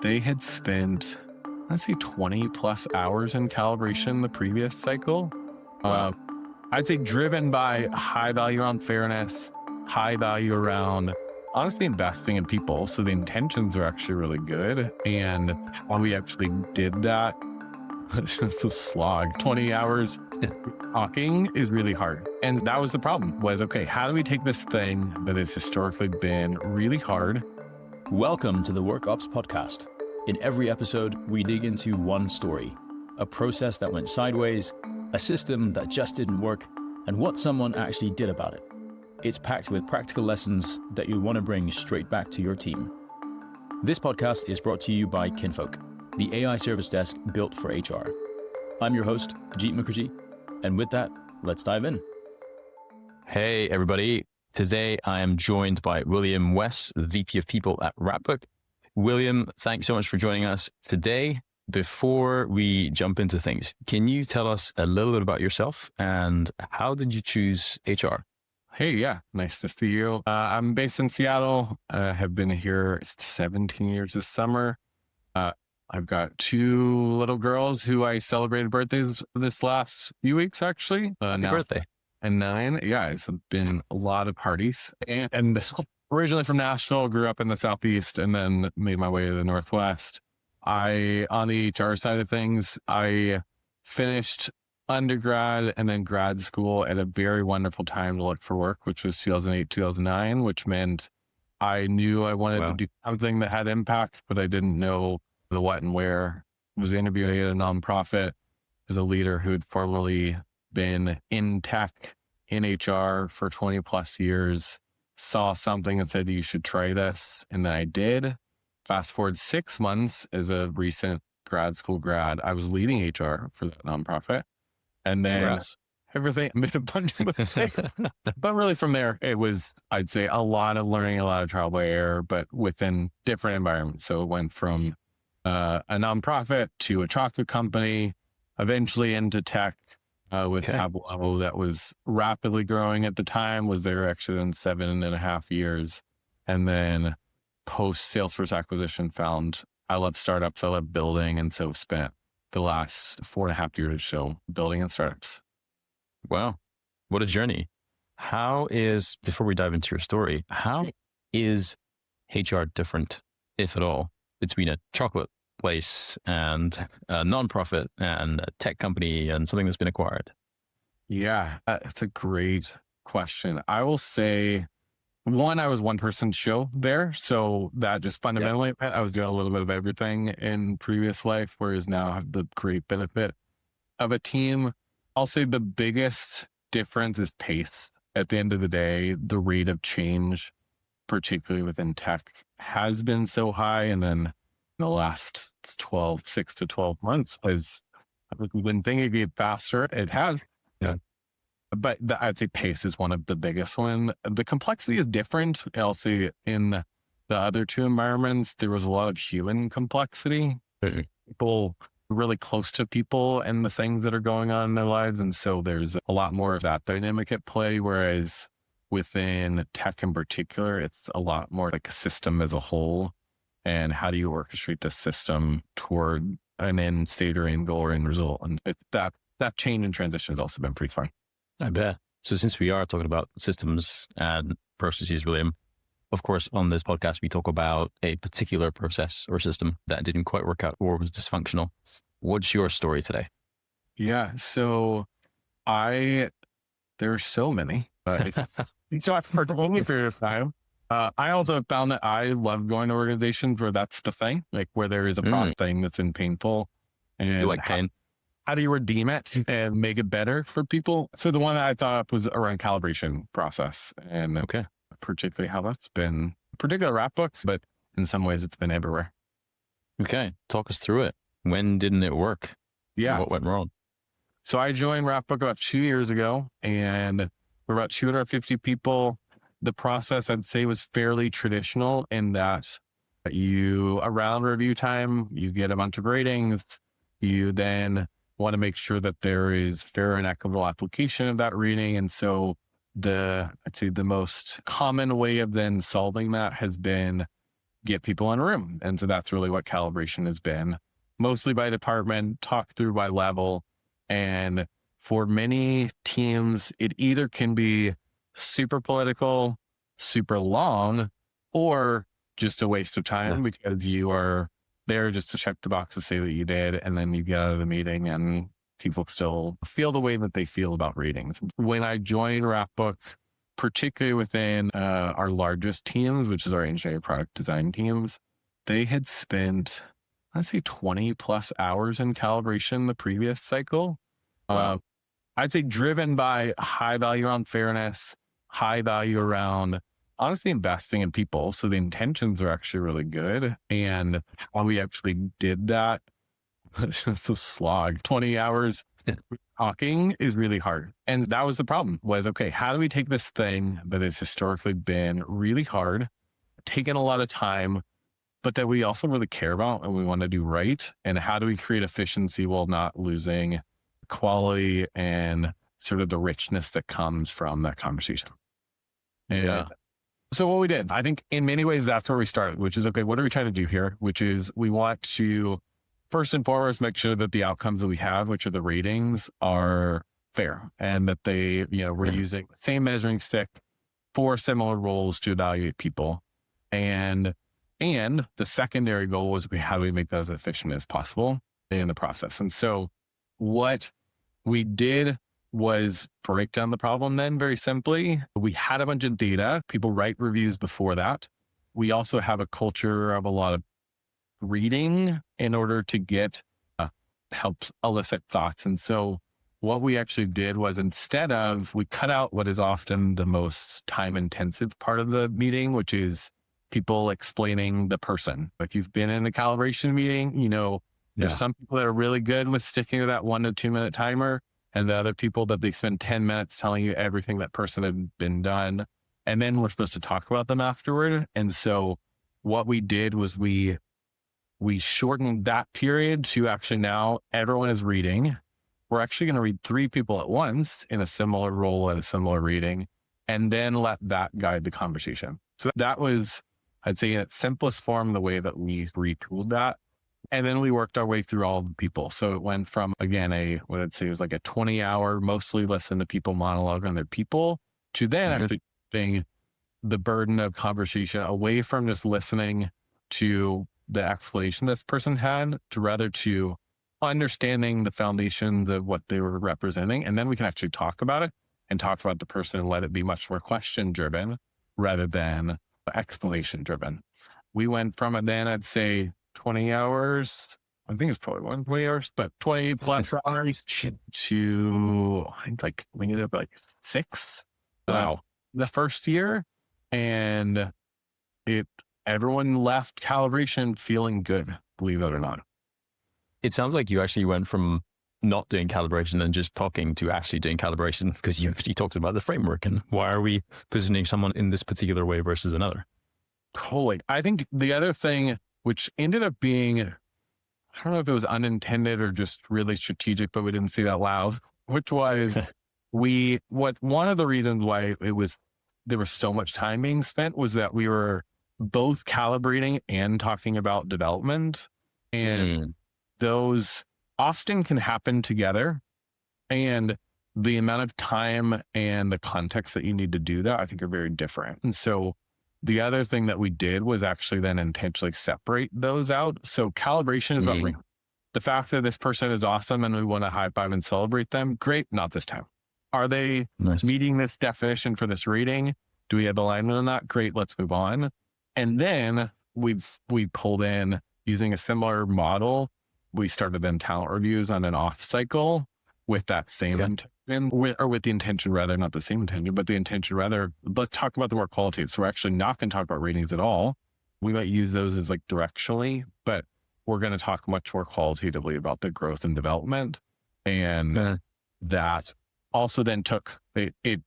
they had spent, I'd say 20 plus hours in calibration the previous cycle. Wow. I'd say driven by high value around fairness, high value around honestly investing in people. So the intentions are actually really good. And when we actually did that, it's just a slog. 20 hours talking is really hard. And that was the problem was, okay, how do we take this thing that has historically been really hard? Welcome to the WorkOps Podcast. In every episode, we dig into one story, a process that went sideways, a system that just didn't work, and what someone actually did about it. It's packed with practical lessons that you want to bring straight back to your team. This podcast is brought to you by Kinfolk, the AI service desk built for HR. I'm your host, Jeet Mukherjee, and with that, let's dive in. Hey, everybody. Today, I am joined by William West, the VP of People at Wrapbook. William, thanks so much for joining us today. Before we jump into things, can you tell us a little bit about yourself and how did you choose HR? Hey, yeah, nice to see you. I'm based in Seattle. I have been here 17 years this summer. I've got two little girls who I celebrated birthdays this last few weeks, actually. Happy birthday. And 9. Yeah, it's been a lot of parties. And originally from Nashville, grew up in the Southeast and then made my way to the Northwest. On the HR side of things, I finished undergrad and then grad school at a very wonderful time to look for work, which was 2008, 2009, which meant I knew I wanted to do something that had impact, but I didn't know the what and where. I was interviewing at a nonprofit as a leader who had formerly been in tech, in HR for 20 plus years, saw something and said, you should try this. And then I did. Fast forward 6 months as a recent grad school grad, I was leading HR for that nonprofit. And then everything, I made a bunch of mistakes. But really from there, it was, I'd say, a lot of learning, a lot of trial by error, but within different environments. So it went from a nonprofit to a chocolate company, eventually into tech with Tableau that was rapidly growing at the time, was there actually in 7.5 years. And then post Salesforce acquisition found I love startups, I love building. And so spent the last 4.5 years or so building and startups. Wow. What a journey. Before we dive into your story, how is HR different, if at all, between a chocolate place and a nonprofit and a tech company and something that's been acquired? Yeah, it's a great question. I will say, one, I was one person show there. So that just fundamentally meant I was doing a little bit of everything in previous life, whereas now I have the great benefit of a team. I'll say the biggest difference is pace. At the end of the day, the rate of change, particularly within tech, has been so high. And then in the last 6 to 12 months, when things get faster, it has. Yeah. But I'd say pace is one of the biggest one. The complexity is different. I'll say in the other two environments, there was a lot of human complexity. People really close to people and the things that are going on in their lives. And so there's a lot more of that dynamic at play. Whereas within tech in particular, it's a lot more like a system as a whole. And how do you orchestrate the system toward an end state or end goal or end result? And that change and transition has also been pretty fun. I bet. So since we are talking about systems and processes, William, of course, on this podcast, we talk about a particular process or system that didn't quite work out or was dysfunctional. What's your story today? Yeah. So there are so many. So I've heard only for a time. I also found that I love going to organizations where that's the thing, like where there is a process thing that's been painful. And you like pain? How do you redeem it and make it better for people? So the one that I thought of was around calibration process and particularly how that's been particular Wrapbook, but in some ways it's been everywhere. Okay. Talk us through it. When didn't it work? Yeah. What went wrong? So I joined Wrapbook about 2 years ago and we're about 250 people. The process I'd say was fairly traditional in that around review time, you get a bunch of ratings. You then want to make sure that there is fair and equitable application of that rating. And so I'd say the most common way of then solving that has been get people in a room. And so that's really what calibration has been, mostly by department, talk through by level. And for many teams, it either can be super political, super long, or just a waste of time because you are there just to check the box to say that you did. And then you get out of the meeting and people still feel the way that they feel about ratings. When I joined Wrapbook, particularly within our largest teams, which is our engineering product design teams, they had spent, I'd say 20 plus hours in calibration the previous cycle. Wow. I'd say driven by high value around fairness, high value around honestly investing in people. So the intentions are actually really good. And how we actually did that, the slog, 20 hours talking is really hard. And that was the problem was, okay, how do we take this thing that has historically been really hard, taken a lot of time, but that we also really care about and we want to do right? And how do we create efficiency while not losing quality and sort of the richness that comes from that conversation? And so what we did, I think in many ways, that's where we started, which is, okay, what are we trying to do here? Which is we want to first and foremost, make sure that the outcomes that we have, which are the ratings, are fair and that they, we're using the same measuring stick for similar roles to evaluate people. And the secondary goal was, how do we make that as efficient as possible in the process? And so what we did was break down the problem then very simply. We had a bunch of data. People write reviews before that. We also have a culture of a lot of reading in order to get help elicit thoughts. And so what we actually did was, instead of, we cut out what is often the most time intensive part of the meeting, which is people explaining the person. If you've been in a calibration meeting, there's some people that are really good with sticking to that 1 to 2 minute timer, and the other people that they spend 10 minutes telling you everything that person had been done. And then we're supposed to talk about them afterward. And so what we did was we shortened that period to actually now everyone is reading. We're actually going to read 3 people at once in a similar role at a similar reading, and then let that guide the conversation. So that was, I'd say, in its simplest form, the way that we retooled that. And then we worked our way through all the people. So it went from, again, what I'd say was like a 20-hour, mostly listen to people monologue on their people, to then actually taking the burden of conversation away from just listening to the explanation this person had, to rather to understanding the foundation of what they were representing. And then we can actually talk about it and talk about the person and let it be much more question driven rather than explanation driven. We went from it then, I'd say 20 hours, I think it's probably 20 hours, but 20 plus hours to, I think like, we ended up like 6. Wow. The first year. And everyone left calibration feeling good, believe it or not. It sounds like you actually went from not doing calibration and just talking to actually doing calibration, because you actually talked about the framework and why are we positioning someone in this particular way versus another. Totally. I think the other thing, which ended up being, I don't know if it was unintended or just really strategic, but we didn't say that loud, which was one of the reasons why there was so much time being spent was that we were both calibrating and talking about development. And those often can happen together. And the amount of time and the context that you need to do that, I think, are very different. And so the other thing that we did was actually then intentionally separate those out. So calibration is about the fact that this person is awesome and we want to high five and celebrate them. Great. Not this time. Are they meeting this definition for this rating? Do we have alignment on that? Great. Let's move on. And then we pulled in, using a similar model, we started then talent reviews on an off cycle with that same intention, or with the intention rather, not the same intention, but the intention rather, let's talk about the more qualitative. So we're actually not going to talk about ratings at all. We might use those as like directionally, but we're going to talk much more qualitatively about the growth and development. And that also then it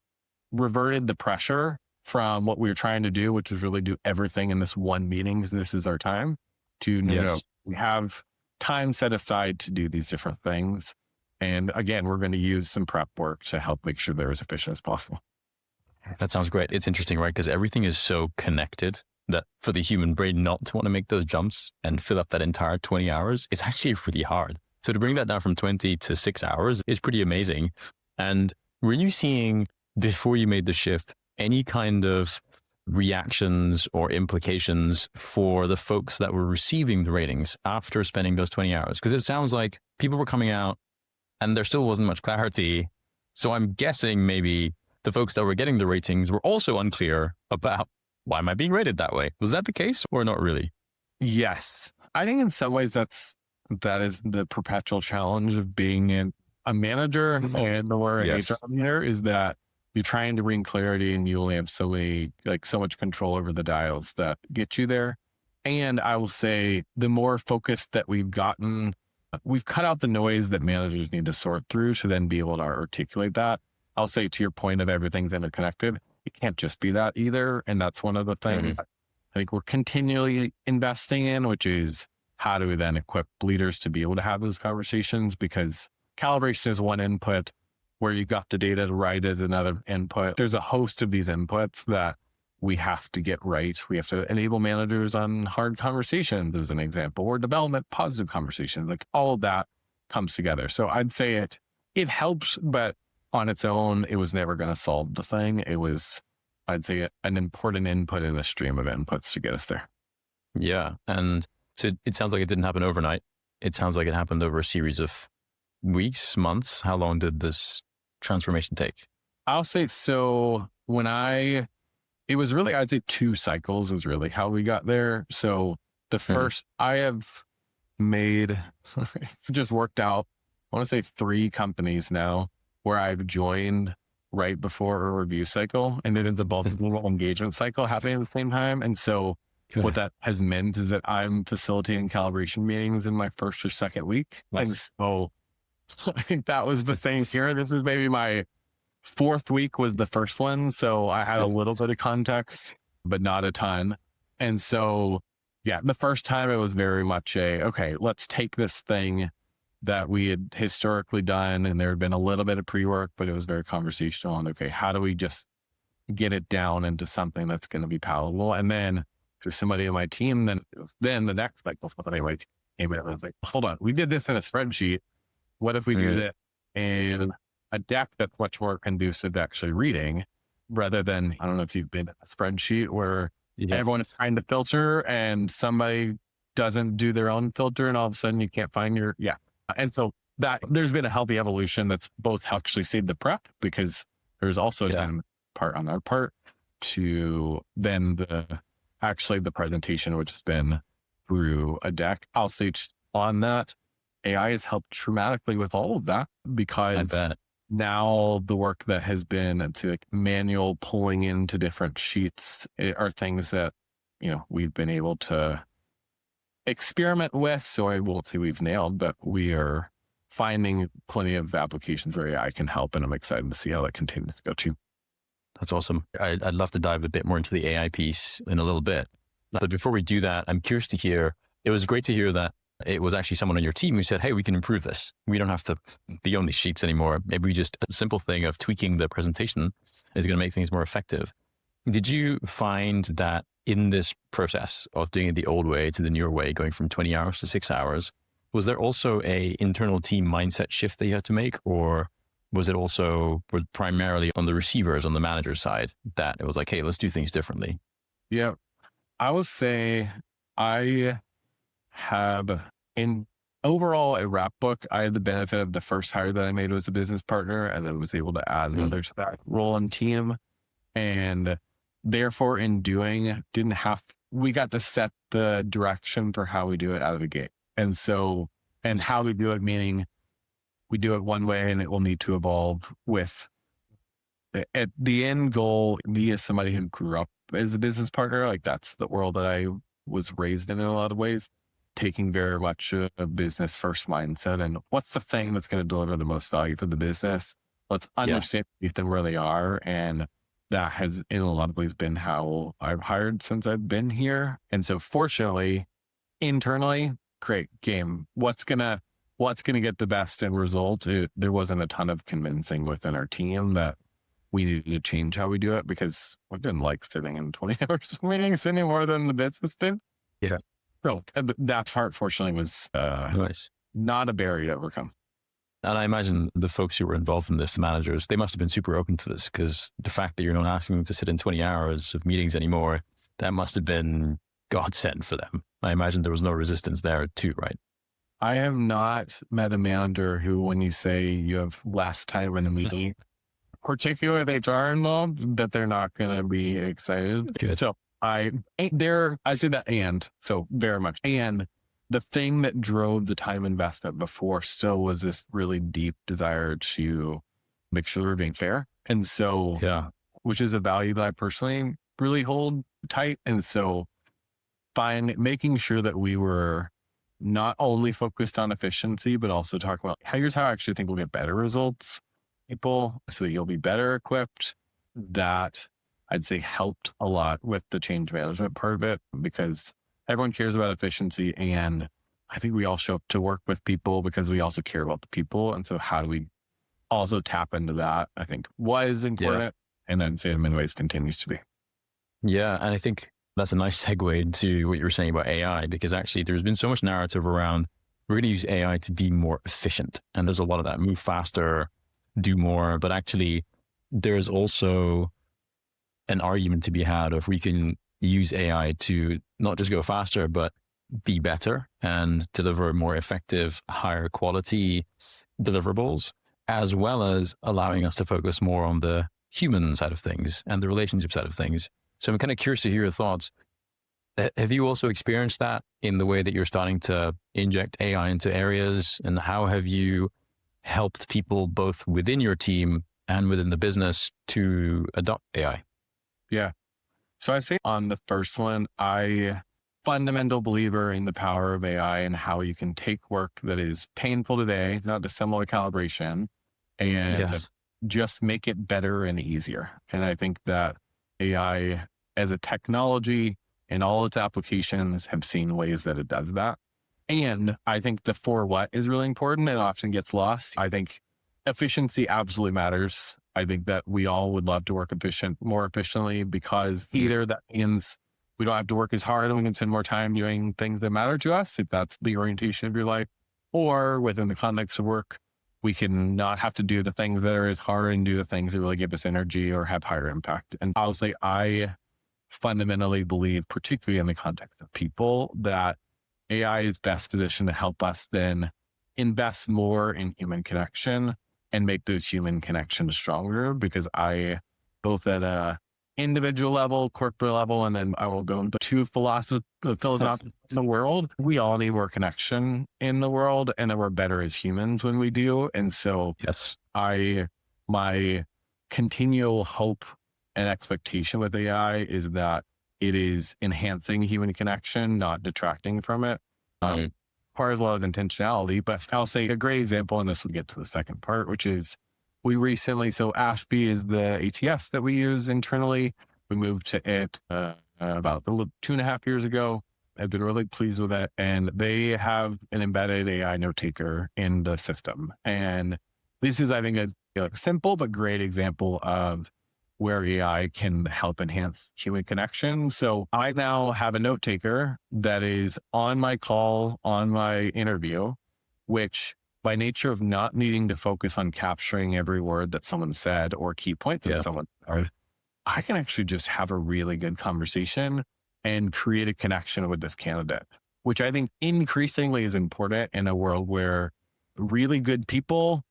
reverted the pressure from what we were trying to do, which was really do everything in this one meeting, because this is our time, to we have time set aside to do these different things. And again, we're going to use some prep work to help make sure they're as efficient as possible. That sounds great. It's interesting, right? Because everything is so connected. that for the human brain not to want to make those jumps and fill up that entire 20 hours, it's actually really hard. So to bring that down from 20 to 6 hours is pretty amazing. And were you seeing, before you made the shift, any kind of reactions or implications for the folks that were receiving the ratings after spending those 20 hours? Because it sounds like people were coming out and there still wasn't much clarity. So I'm guessing maybe the folks that were getting the ratings were also unclear about, why am I being rated that way? Was that the case or not really? Yes. I think in some ways that is the perpetual challenge of being a manager and or an HR leader, is that you're trying to bring clarity and you only have so much control over the dials that get you there. And I will say the more focused that we've gotten, we've cut out the noise that managers need to sort through to then be able to articulate that. I'll say, to your point of everything's interconnected, it can't just be that either. And that's one of the things I think we're continually investing in, which is how do we then equip leaders to be able to have those conversations? Because calibration is one input, where you got the data right as another input. There's a host of these inputs that we have to get right. We have to enable managers on hard conversations, as an example, or development positive conversations. Like all of that comes together. So I'd say it helps, but on its own, it was never going to solve the thing. It was, I'd say, an important input in a stream of inputs to get us there. Yeah. And so it sounds like it didn't happen overnight. It sounds like it happened over a series of weeks, months. How long did this transformation take? I'll say, so it was really, I'd say 2 cycles is really how we got there. So the first, I have made, it's just worked out, I want to say 3 companies now where I've joined right before a review cycle, and then the multiple engagement cycle happening at the same time. And so what that has meant is that I'm facilitating calibration meetings in my first or second week. Nice. And so I think that was the thing here. This is maybe my 4th week was the first one. So I had a little bit of context, but not a ton. And so, yeah, the first time it was very much okay, let's take this thing that we had historically done, and there had been a little bit of pre-work, but it was very conversational on, okay, how do we just get it down into something that's going to be palatable? And then there's somebody in my team, then the next cycle, somebody in my team came in and was like, hold on, we did this in a spreadsheet. What if we do this in a deck that's much more conducive to actually reading, rather than, I don't know if you've been in a spreadsheet where everyone is trying to filter and somebody doesn't do their own filter and all of a sudden you can't find your, And so that there's been a healthy evolution that's both actually saved the prep, because there's also a time part on our part to then the presentation, which has been through a deck. I'll say on that, AI has helped dramatically with all of that, because now the work that has been, I'd say, like manual pulling into different sheets are things that, we've been able to experiment with. So I won't say we've nailed, but we are finding plenty of applications where AI can help, and I'm excited to see how that continues to go too. That's awesome. I'd love to dive a bit more into the AI piece in a little bit. But before we do that, I'm curious to hear, it was great to hear that it was actually someone on your team who said, hey, we can improve this. We don't have to be on these sheets anymore. Maybe just a simple thing of tweaking the presentation is going to make things more effective. Did you find that in this process of doing it the old way to the newer way, going from 20 hours to 6 hours, was there also a internal team mindset shift that you had to make? Or was it also primarily on the receivers, on the manager side, that it was like, hey, let's do things differently? Yeah, I would say I have overall at Wrapbook, I had the benefit of the first hire that I made was a business partner, and then was able to add another to that role and team. And therefore in doing, we got to set the direction for how we do it out of the gate. And so, and how we do it, meaning we do it one way and it will need to evolve with, at the end goal, me as somebody who grew up as a business partner, like that's the world that I was raised in a lot of ways, taking very much a business first mindset. And what's the thing that's going to deliver the most value for the business? Let's understand them where they are. And that has in a lot of ways been how I've hired since I've been here. And so fortunately, internally, great game. What's going to get the best end result? There wasn't a ton of convincing within our team that we needed to change how we do it because we didn't like sitting in 20 hours meetings any more than the business did. Yeah. So that part, fortunately, was Nice. not a barrier to overcome. And I imagine the folks who were involved in this, the managers, they must have been super open to this, because the fact that you're not asking them to sit in 20 hours of meetings anymore, that must have been godsend for them. I imagine there was no resistance there too, right? I have not met a manager who, when you say you have less time in a meeting, particularly with HR involved, that they're not going to be excited. Good. So I say that, and so very much. And the thing that drove the time investment before still was this really deep desire to make sure we're being fair. And so, which is a value that I personally really hold tight. And so making sure that we were not only focused on efficiency, but also talking about here's how I actually think we'll get better results, people, so that you'll be better equipped. That I'd say helped a lot with the change management part of it, because everyone cares about efficiency. And I think we all show up to work with people because we also care about the people. And so how do we also tap into that, I think was important. And then say in many ways continues to be. Yeah. And I think that's a nice segue to what you were saying about AI, because actually there's been so much narrative around we're going to use AI to be more efficient. And there's a lot of that, move faster, do more. But actually there's also an argument to be had of we can use AI to not just go faster, but be better and deliver more effective, higher quality deliverables, as well as allowing us to focus more on the human side of things and the relationship side of things. So I'm kind of curious to hear your thoughts. Have you also experienced that in the way that you're starting to inject AI into areas? And how have you helped people both within your team and within the business to adopt AI? Yeah. So I say on the first one, I fundamental believer in the power of AI and how you can take work that is painful today, not dissimilar to calibration, and just make it better and easier. And I think that AI as a technology and all its applications have seen ways that it does that. And I think the for what is really important and often gets lost. I think efficiency absolutely matters. I think that we all would love to work more efficiently, because either that means we don't have to work as hard and we can spend more time doing things that matter to us, if that's the orientation of your life, or within the context of work, we can not have to do the things that are as hard and do the things that really give us energy or have higher impact. And I'll say I fundamentally believe, particularly in the context of people, that AI is best positioned to help us then invest more in human connection and make those human connections stronger. Because I, both at a individual level, corporate level, and then I will go into philosophy in the world, we all need more connection in the world, and then we're better as humans when we do. And so my continual hope and expectation with AI is that it is enhancing human connection, not detracting from it. Requires a lot of intentionality, but I'll say a great example, and this will get to the second part, which is we recently, so Ashby is the ATS that we use internally. We moved to it about 2.5 years ago. I've been really pleased with it. And they have an embedded AI note taker in the system. And this is, I think, a simple but great example of where AI can help enhance human connection. So I now have a note taker that is on my call, on my interview, which by nature of not needing to focus on capturing every word that someone said or key points that someone said, I can actually just have a really good conversation and create a connection with this candidate, which I think increasingly is important in a world where really good people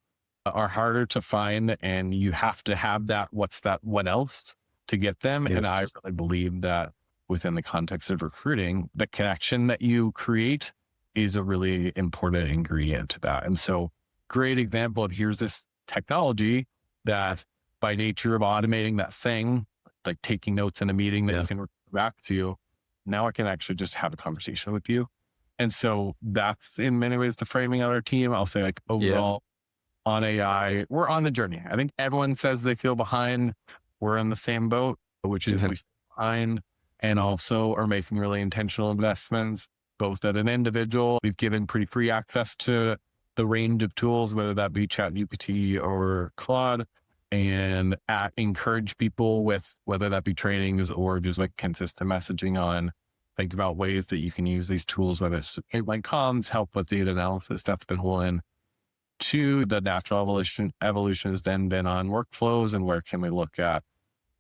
are harder to find, and you have to have that what else to get them. Yes. And I really believe that within the context of recruiting, the connection that you create is a really important ingredient to that. And so great example of here's this technology that by nature of automating that thing, like taking notes in a meeting that you can refer back to, now I can actually just have a conversation with you. And so that's in many ways the framing of our team. I'll say like overall, on AI, we're on the journey. I think everyone says they feel behind. We're in the same boat, which is we stay behind, and also are making really intentional investments, both at an individual. We've given pretty free access to the range of tools, whether that be ChatGPT or Claude. and encourage people with whether that be trainings or just like consistent messaging on think about ways that you can use these tools, whether it's like comms, help with data analysis. That's been one. Two, the natural evolution has then been on workflows and where can we look at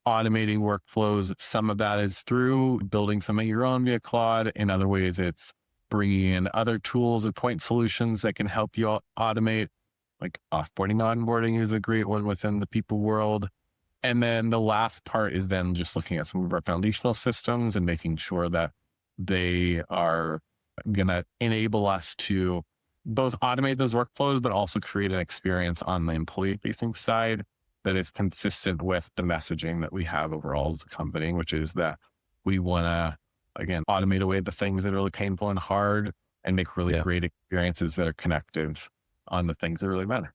automating workflows. Some of that is through building some of your own via Claude. In other ways, it's bringing in other tools or point solutions that can help you automate, like offboarding, onboarding is a great one within the people world. And then the last part is then just looking at some of our foundational systems and making sure that they are going to enable us to both automate those workflows, but also create an experience on the employee facing side that is consistent with the messaging that we have overall as a company, which is that we want to, again, automate away the things that are really painful and hard and make really great experiences that are connective on the things that really matter.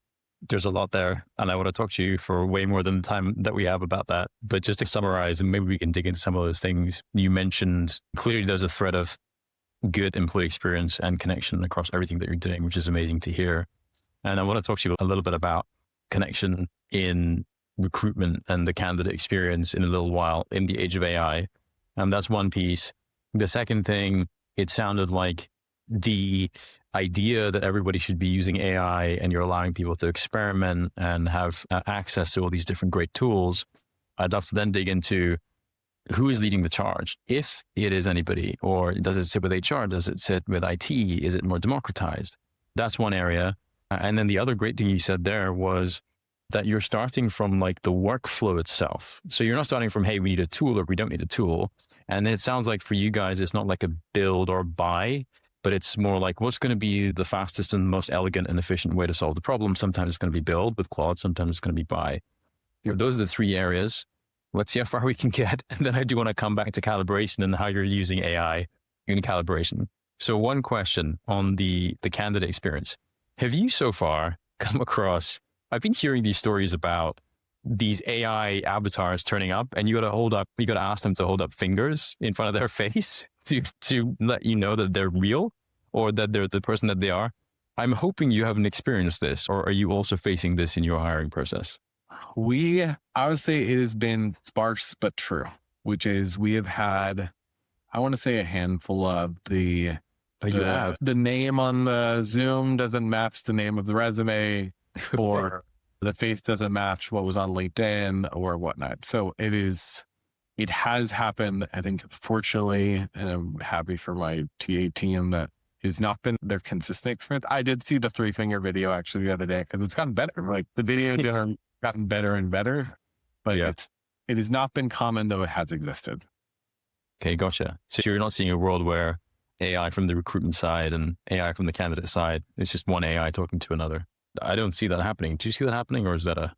There's a lot there, and I want to talk to you for way more than the time that we have about that. But just to summarize, and maybe we can dig into some of those things you mentioned, clearly there's a thread of good employee experience and connection across everything that you're doing, which is amazing to hear. And I want to talk to you a little bit about connection in recruitment and the candidate experience in a little while in the age of AI. And that's one piece. The second thing, it sounded like the idea that everybody should be using AI and you're allowing people to experiment and have access to all these different great tools. I'd love to then dig into who is leading the charge, if it is anybody, or does it sit with HR? Does it sit with IT? Is it more democratized? That's one area. And then the other great thing you said there was that you're starting from like the workflow itself. So you're not starting from, hey, we need a tool or we don't need a tool. And it sounds like for you guys, it's not like a build or buy, but it's more like what's going to be the fastest and most elegant and efficient way to solve the problem. Sometimes it's going to be build with Claude. Sometimes it's going to be buy. Those are the three areas. Let's see how far we can get. And then I do want to come back to calibration and how you're using AI in calibration. So one question on the candidate experience. Have you so far come across, I've been hearing these stories about these AI avatars turning up and you got to ask them to hold up fingers in front of their face to let you know that they're real or that they're the person that they are. I'm hoping you haven't experienced this, or are you also facing this in your hiring process? I would say it has been sparse but true, which is we have had, I want to say a handful of the name on the Zoom doesn't match the name of the resume or the face doesn't match what was on LinkedIn or whatnot. So it has happened. I think fortunately, and I'm happy for my TA team that has not been their consistent experience. I did see the 3-finger video actually the other day because it's gotten better. Like the video gotten better and better, but it has not been common, though it has existed. Okay, gotcha. So you're not seeing a world where AI from the recruitment side and AI from the candidate side, it's just one AI talking to another. I don't see that happening. Do you see that happening, or is that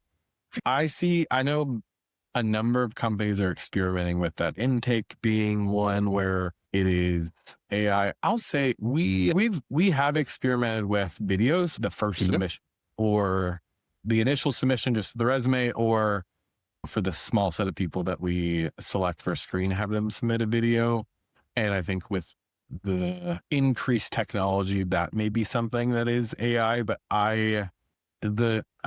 I know a number of companies are experimenting with that. Intake being one where it is AI. I'll say we have experimented with videos, the first submission or the initial submission, just the resume, or for the small set of people that we select for a screen, have them submit a video. And I think with the increased technology, that may be something that is AI, but a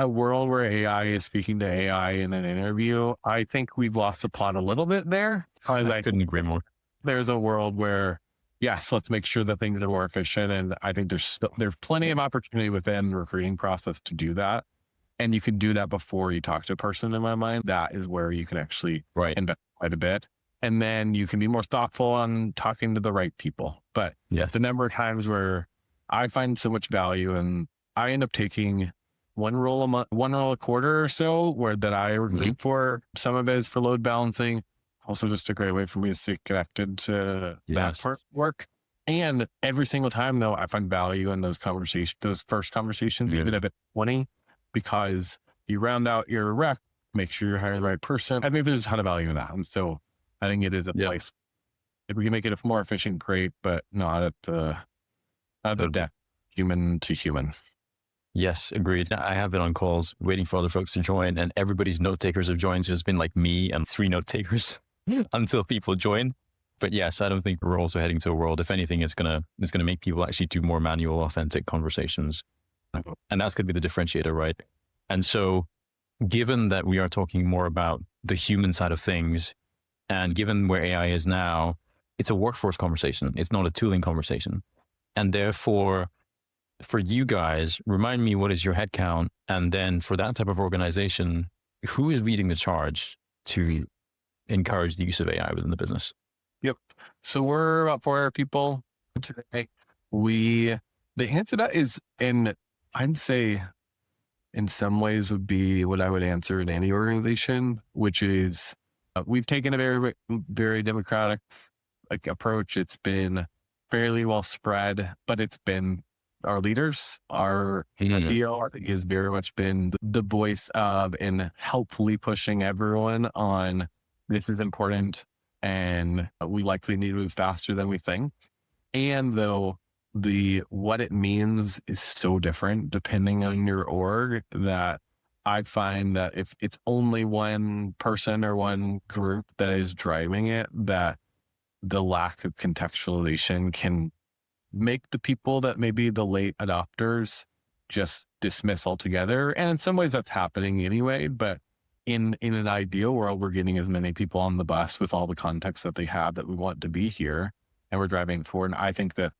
world where AI is speaking to AI in an interview, I think we've lost the plot a little bit there. I couldn't agree more. There's a world where, yes, let's make sure that things are more efficient. And I think there's plenty of opportunity within the recruiting process to do that. And you can do that before you talk to a person, in my mind. That is where you can actually invest quite a bit. And then you can be more thoughtful on talking to the right people. But the number of times where I find so much value and I end up taking one role a month, one role a quarter or so that I recruit for. Some of it is for load balancing. Also just a great way for me to stay connected to that work. And every single time though, I find value in those conversations, those first conversations, even if it's 20, because you round out your rec, make sure you're hiring the right person. I think there's a ton of value in that. And so I think it is a place. If we can make it more efficient, great, but not at the death, human to human. Yes, agreed. I have been on calls waiting for other folks to join, and everybody's note takers have joined. So it's been like me and 3 note takers until people join. But yes, I don't think we're also heading to a world. If anything, it's gonna make people actually do more manual, authentic conversations, and that's gonna be the differentiator, right? And so given that we are talking more about the human side of things, and given where AI is now, it's a workforce conversation. It's not a tooling conversation. And therefore, for you guys, remind me, what is your headcount? And then for that type of organization, who is leading the charge to encourage the use of AI within the business? Yep. So we're about 400 people today. The answer to that is, I'd say in some ways would be what I would answer in any organization, which is we've taken a very, very democratic approach. It's been fairly well spread, but it's been our leaders, our CEO, I think, has very much been the voice of and helpfully pushing everyone on this is important and we likely need to move faster than we think. And though what it means is so different depending on your org, that I find that if it's only one person or one group that is driving it, that the lack of contextualization can make the people that may be the late adopters just dismiss altogether. And in some ways that's happening anyway, but in an ideal world, we're getting as many people on the bus with all the context that they have that we want to be here, and we're driving forward. And I think that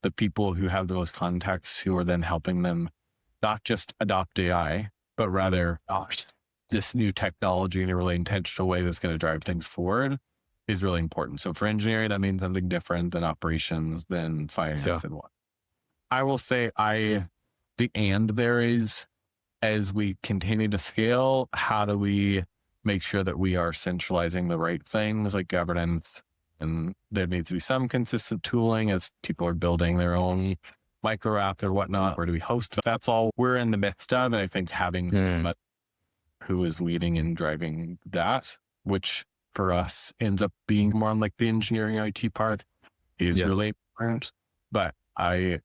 the people who have the most context, who are then helping them not just adopt AI, but rather adopt this new technology in a really intentional way that's going to drive things forward, is really important. So for engineering, that means something different than operations, than finance and what. I will say the and there is, as we continue to scale, how do we make sure that we are centralizing the right things like governance? And there needs to be some consistent tooling as people are building their own micro app or whatnot. Where do we host it? That's all we're in the midst of. And I think having someone who is leading and driving that, which for us ends up being more on like the engineering IT part, is really important. But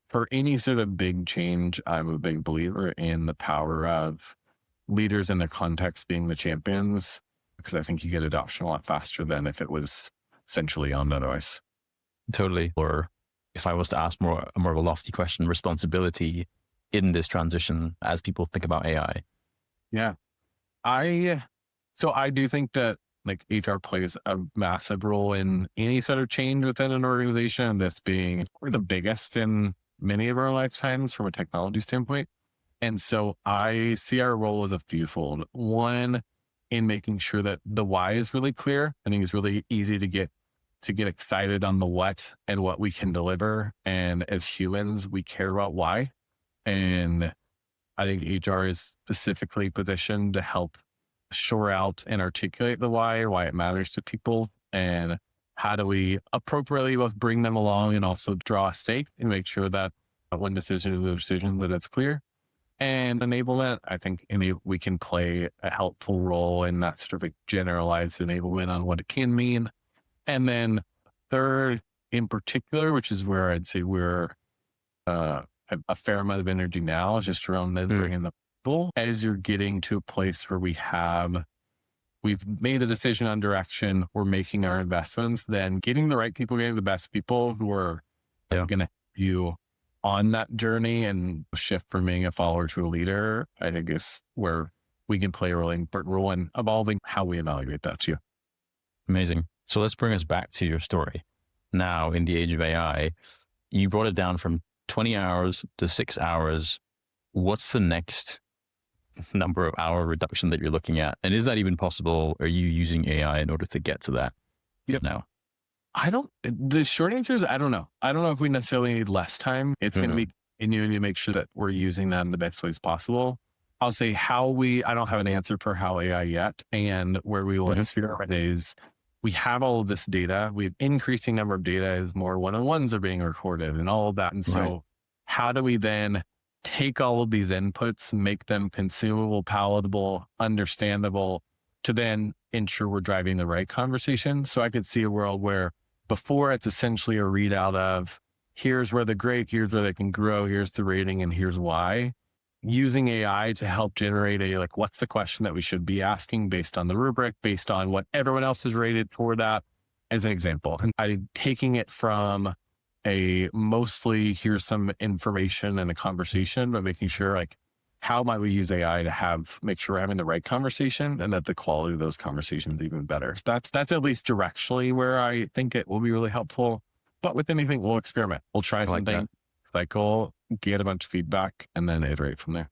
for any sort of big change, I'm a big believer in the power of leaders in the context being the champions, because I think you get adoption a lot faster than if it was centrally owned otherwise. Totally. Or if I was to ask more of a lofty question, responsibility in this transition as people think about AI. Yeah. So I do think that like HR plays a massive role in any sort of change within an organization, this being the biggest in many of our lifetimes from a technology standpoint. And so I see our role as a fewfold. One, in making sure that the why is really clear. I think it's really easy to get excited on the what and what we can deliver. And as humans, we care about why. And I think HR is specifically positioned to help shore out and articulate the why it matters to people, and how do we appropriately both bring them along and also draw a stake and make sure that when decision is a decision, that it's clear. And enablement, I think we can play a helpful role in that sort of a generalized enablement on what it can mean. And then third, in particular, which is where I'd say we're a fair amount of energy now, is just around then bringing the people. As you're getting to a place where we've made a decision on direction, we're making our investments, then getting the right people, getting the best people who are going to help you on that journey and shift from being a follower to a leader, I think is where we can play a really important role in evolving how we evaluate that too. Amazing. So let's bring us back to your story. Now, in the age of AI, you brought it down from 20 hours to 6 hours. What's the next number of hour reduction that you're looking at? And is that even possible? Are you using AI in order to get to that now? The short answer is, I don't know. I don't know if we necessarily need less time. It's going to be continuing to make sure that we're using that in the best ways possible. I'll say I don't have an answer for how AI yet. And where we will experiment is we have all of this data. We have increasing number of data as more one-on-ones are being recorded and all of that. And so how do we then take all of these inputs, make them consumable, palatable, understandable, to then ensure we're driving the right conversation? So I could see a world where before it's essentially a readout of here's where they're great, here's where they can grow, here's the rating, and here's why. Using AI to help generate what's the question that we should be asking based on the rubric, based on what everyone else is rated for that, as an example. And I'm taking it from a mostly here's some information and a conversation, but making sure how might we use AI to make sure we're having the right conversation and that the quality of those conversations is even better. That's at least directionally where I think it will be really helpful. But with anything, we'll experiment. We'll try something, cycle, get a bunch of feedback, and then iterate from there.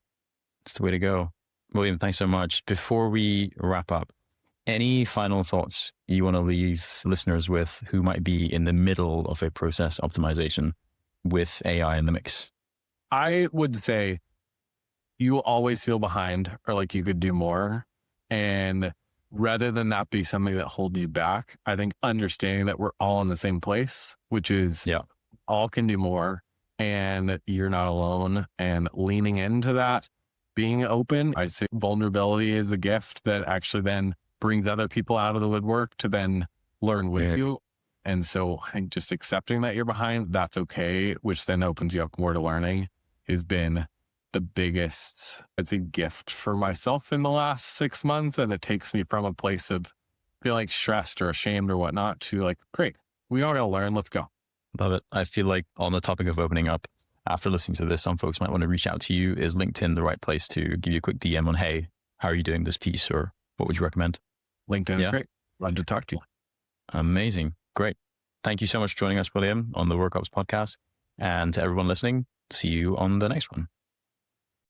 That's the way to go. William, thanks so much. Before we wrap up, any final thoughts you want to leave listeners with who might be in the middle of a process optimization with AI in the mix? I would say you will always feel behind or like you could do more. And rather than that be something that holds you back, I think understanding that we're all in the same place, which is all can do more and you're not alone, and leaning into that, being open. I say vulnerability is a gift that actually then brings other people out of the woodwork to then learn with you. And so I think just accepting that you're behind, that's okay, which then opens you up more to learning, has been the biggest, I'd say, gift for myself in the last 6 months. And it takes me from a place of feeling stressed or ashamed or whatnot to like, great, we all got to learn. Let's go. Love it. I feel like on the topic of opening up, after listening to this, some folks might want to reach out to you. Is LinkedIn the right place to give you a quick DM on, hey, how are you doing this piece, or what would you recommend? LinkedIn is great. Love to talk to you. Amazing. Great. Thank you so much for joining us, William, on the WorkOps podcast. And to everyone listening, see you on the next one.